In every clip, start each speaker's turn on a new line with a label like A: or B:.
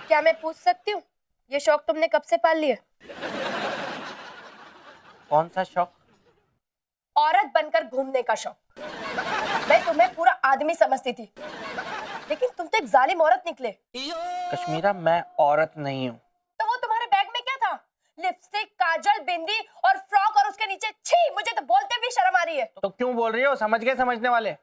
A: क्या मैं पूछ सकती हूँ, ये शौक तुमने कब से पाल लिया?
B: कौन सा शौक?
A: औरत बनकर घूमने का शौक। मैं तुम्हें पूरा आदमी समझती थी, लेकिन तुम तो एक जालिम औरत निकले।
B: कश्मीरा, मैं औरत नहीं हूँ।
A: तो वो तुम्हारे बैग में क्या था? लिपस्टिक, काजल, बिंदी और फ्रॉक, और उसके नीचे छी, मुझे तो बोलते भी शर्म आ रही है।
B: तो क्यों बोल रही हो? समझ गए समझने वाले।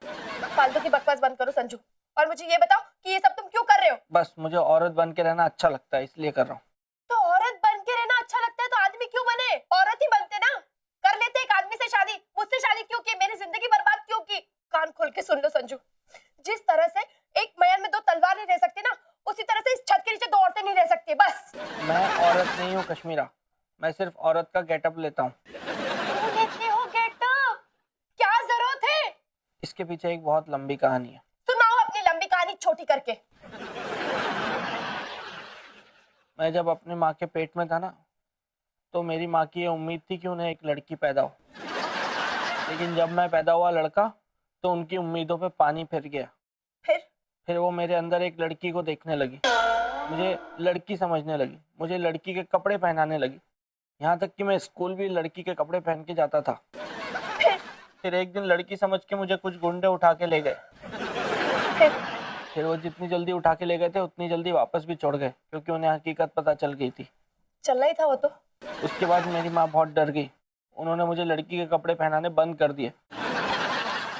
A: फालतू की बकवास बंद करो संजू, और मुझे ये बताओ कि ये सब तुम क्यों कर रहे हो?
B: बस मुझे औरत बन के रहना अच्छा लगता है, इसलिए कर रहा हूँ।
A: तो औरत बन के रहना अच्छा लगता है तो आदमी क्यों बने? औरत ही बनते ना, कर लेते एक आदमी से शादी। मुझसे शादी क्यों की? मेरी जिंदगी बर्बाद क्यों की? कान खोल के सुन लो संजू, जिस तरह से एक मयान में दो तलवार नहीं रह सकती ना, उसी तरह से इस छत के नीचे दो औरतें नहीं रह सकती। बस।
B: मैं औरत नहीं हूँ कश्मीरा, मैं सिर्फ औरत का गेटअप लेता हूँ।
A: क्यों लेते हो गेटअप? क्या जरूरत है?
B: इसके पीछे एक बहुत लंबी कहानी है।
A: सुनाओ अपनी लंबी कहानी छोटी करके।
B: मैं जब अपने माँ के पेट में था ना, तो मेरी माँ की ये उम्मीद थी कि उन्हें एक लड़की पैदा हो। लेकिन जब मैं पैदा हुआ लड़का, तो उनकी उम्मीदों पे पानी फिर गया। फिर वो मेरे अंदर एक लड़की को देखने लगी, मुझे लड़की समझने लगी, मुझे लड़की के कपड़े पहनाने लगी। यहाँ तक कि मैं स्कूल भी लड़की के कपड़े पहन के जाता था। फिर एक दिन लड़की समझ के मुझे कुछ गुंडे उठा के ले गए। फिर वो जितनी जल्दी उठा के ले गए थे, उतनी जल्दी वापस भी छोड़ गए, क्योंकि उन्हें हकीकत पता चल गई थी।
A: चल रही था वो तो।
B: उसके बाद मेरी माँ बहुत डर गई, उन्होंने मुझे लड़की के कपड़े पहनाने बंद कर दिए।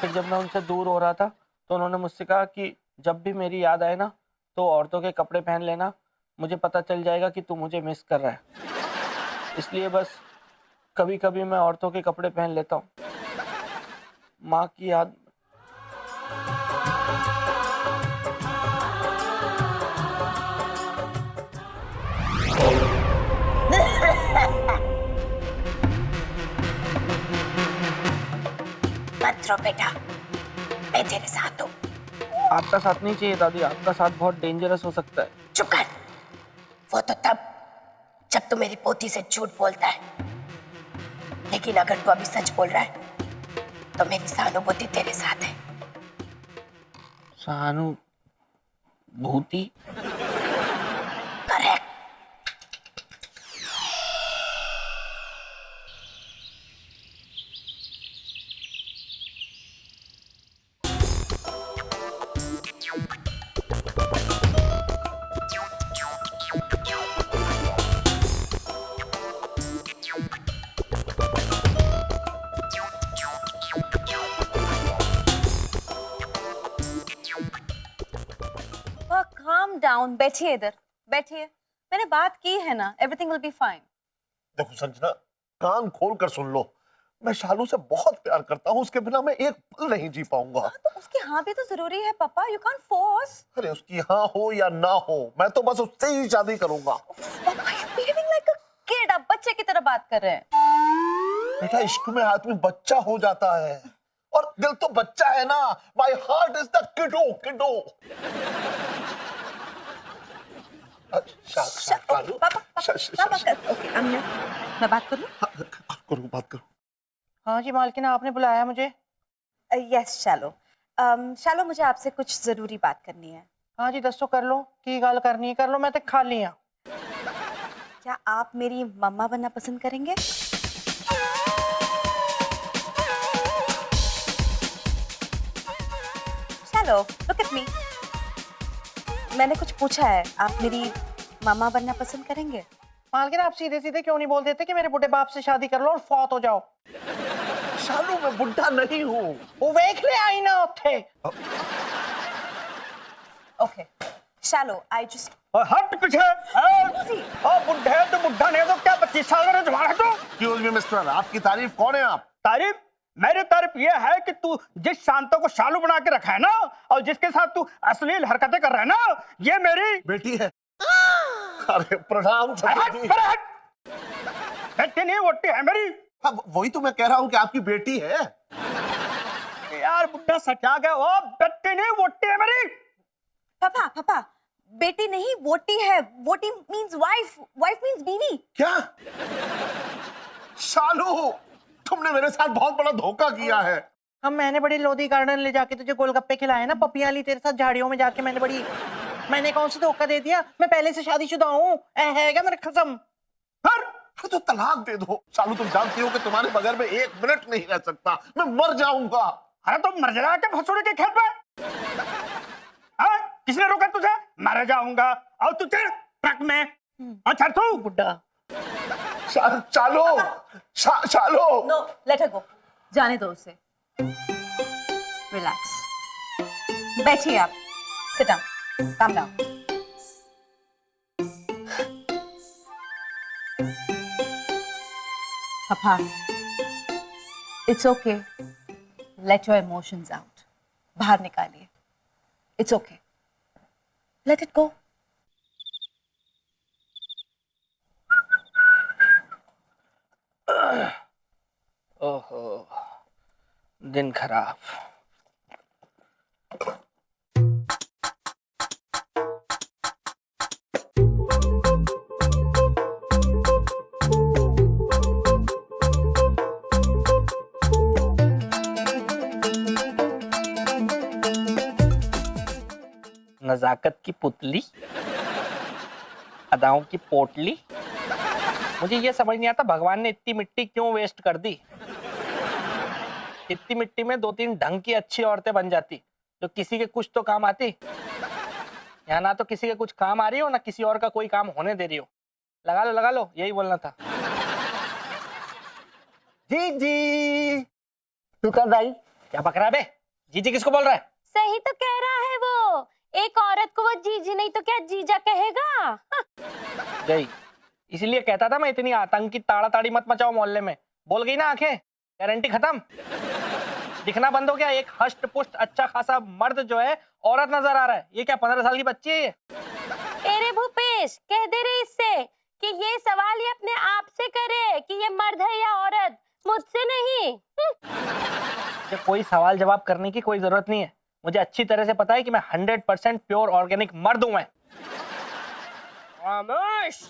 B: फिर जब मैं उनसे दूर हो रहा था, तो उन्होंने मुझसे कहा कि जब भी मेरी याद आए ना, तो औरतों के कपड़े पहन लेना, मुझे पता चल जाएगा कि तू मुझे मिस कर रहा है। इसलिए बस कभी कभी मैं औरतों के कपड़े पहन लेता हूँ, माँ की याद।
A: मत रो बेटा, मैं तेरे साथ हूँ।
B: आपका साथ नहीं चाहिए दादी, आपका साथ बहुत डेंजरस हो सकता है।
A: चुप कर। वो तो तब जब तू मेरी पोती से झूठ बोलता है, लेकिन अगर तू अभी सच बोल रहा है तो मेरी सहानुभूति तेरे साथ है।
B: सहानुभूति?
A: करेक्ट।
C: calm down, बैठिए इधर, बैठिए। मैंने बात की है ना, everything will be fine.
D: देखो संजना, कान खोल कर सुन लो, मैं शालू से बहुत प्यार करता हूँ, उसके बिना मैं एक पल नहीं जी पाऊंगा।
C: तो उसकी हाँ भी तो जरूरी है पापा, you can't force.
D: अरे उसकी हाँ हो या ना हो, मैं तो बस उससे ही शादी करूंगा।
C: पापा, you're behaving like a kid, आप बच्चे की तरह बात कर रहे हैं।
D: बेटा, इश्क में आदमी बच्चा हो जाता है, और दिल तो बच्चा है ना। My heart is the kiddo, kiddo. शालू,
C: मैं बात कर लूं?
D: बात करूं।
B: हाँ जी मालकिन, आपने बुलाया मुझे?
C: यस शालो, शालो मुझे आपसे कुछ जरूरी बात करनी है।
B: हाँ जी दसो, कर लो की गल करनी है, कर लो, मैं तो खाली हाँ।
C: क्या आप मेरी मम्मा बनना पसंद करेंगे? शालो, लुक एट मी। मैंने कुछ पूछा है, आप मेरी मामा बनना पसंद करेंगे?
B: मालकिन, आप सीधे सीधे क्यों नहीं बोल देते कि मेरे बुढ़े बाप से शादी कर लो और फौत हो जाओ?
D: शालू, मैं बुढ़ा नहीं हूँ।
B: वो देख ले आई ना उठे।
C: ओके शालो, आई जस्ट
B: हट पीछे। ओ बुढ़े तो बुढ़ा नहीं तो क्या 25 साल का जवान है तू?
D: एक्सक्यूज मी मिस्टर, आपकी तारीफ कौन है आप?
E: तारीफ? मेरी तारीफ यह है कि तू जिस शांतों को शालू बना के रखा है ना, और जिसके साथ तू अश्लील हरकतें कर रहा है ना, ये मेरी
D: बेटी है। अरे प्रणाम जी।
E: बेटी नहीं, वोटी है मेरी।
D: हाँ, वही तो मैं कह रहा हूँ कि आपकी बेटी है।
E: यार बुढ़ा सटा गया, वो बेटी नहीं वोटी है मेरी।
C: पापा, पापा बेटी नहीं, वोटी है। वोटी मींस वाइफ, वाइफ मींस बीवी।
D: क्या? शालू, तुमने मेरे साथ बहुत बड़ा धोखा किया है।
B: हम मैंने बड़ी लोधी गार्डन ले जाके तुझे गोलगप्पे खिलाए ना, पपियां ली तेरे साथ झाड़ियों में जाके, मैंने कौन सा धोखा दे दिया? मैं पहले से शादीशुदा हूँ, है क्या मेरे कसम।
D: फिर तो तलाक दे दो। शालू, तुम जानती हो कि तुम्हारे बगैर में 1 मिनट नहीं रह सकता, मैं मर जाऊंगा।
E: अरे तो मर जा के भसुड़े के खेत में। हाँ, किसने रोका तुझे? मर जाऊंगा। और तू चल ट्रक में। अच्छा तू
B: बुड्ढा।
D: चालो, चालो।
C: No, let her go. जाने दो उसे। रिलैक्स। बैठिए आप। Sit down. Calm down. पापा, it's okay. Let your emotions out. बाहर निकालिए। It's okay. Let it go.
B: ओहो, दिन खराब। नजाकत की पुतली, अदाओं की पोटली। मुझे ये समझ नहीं आता भगवान ने इतनी मिट्टी क्यों वेस्ट कर दी। इतनी मिट्टी में 2-3 ढंग की अच्छी औरतें बन जाती जो किसी के कुछ तो काम आती। यहाँ ना तो किसी के कुछ काम आ रही हो, ना किसी और का कोई काम होने दे रही हो। लगा लो, यही बोलना था। जी जी, तू कब आई? क्या बक रहा है बे? जीजी किसको बोल रहा है?
A: सही तो कह रहा है वो। एक औरत को वो जीजी नहीं तो क्या जीजा कहेगा? हाँ।
B: गई, इसलिए कहता था मैं इतनी आतंकी ताड़ा-ताड़ी मत मचाओ मोहल्ले में। बोल गई ना आंखें, गारंटी खत्म। दिखना बंद हो गया। एक हष्ट पुष्ट अच्छा खासा मर्द जो है औरत नजर आ रहा है। ये क्या 15 साल की बच्ची है ये?
A: अरे भूपेश, कह दे रहे इससे कि ये सवाल ये अपने आप से करे कि ये मर्द है या औरत, मुझसे नहीं।
B: ये कोई सवाल जवाब करने की कोई जरूरत नहीं है। मुझे अच्छी तरह से पता है कि मैं 100% प्योर ऑर्गेनिक मर्द हूं मैं। खामोश,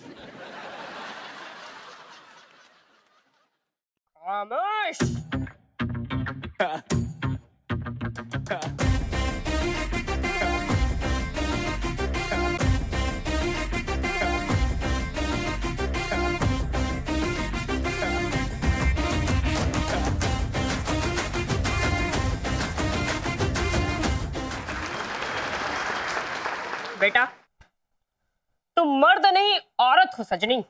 B: खामोश।
A: बेटा, तुम मर्द नहीं औरत हो सजनी।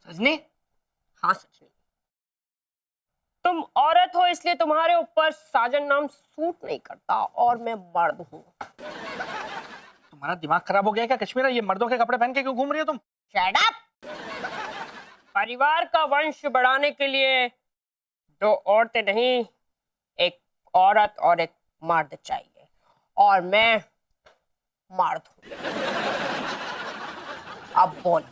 B: सजनी?
A: हाँ सजनी, तुम औरत हो इसलिए तुम्हारे ऊपर साजन नाम सूट नहीं करता और मैं मर्द हूँ।
B: तुम्हारा दिमाग खराब हो गया क्या कश्मीरा? ये मर्दों के कपड़े पहन के क्यों घूम रही हो तुम?
A: Shut up. परिवार का वंश बढ़ाने के लिए 2 औरतें नहीं, एक औरत और एक मर्द चाहिए, और मैं मर्द हूँ। अब बोल।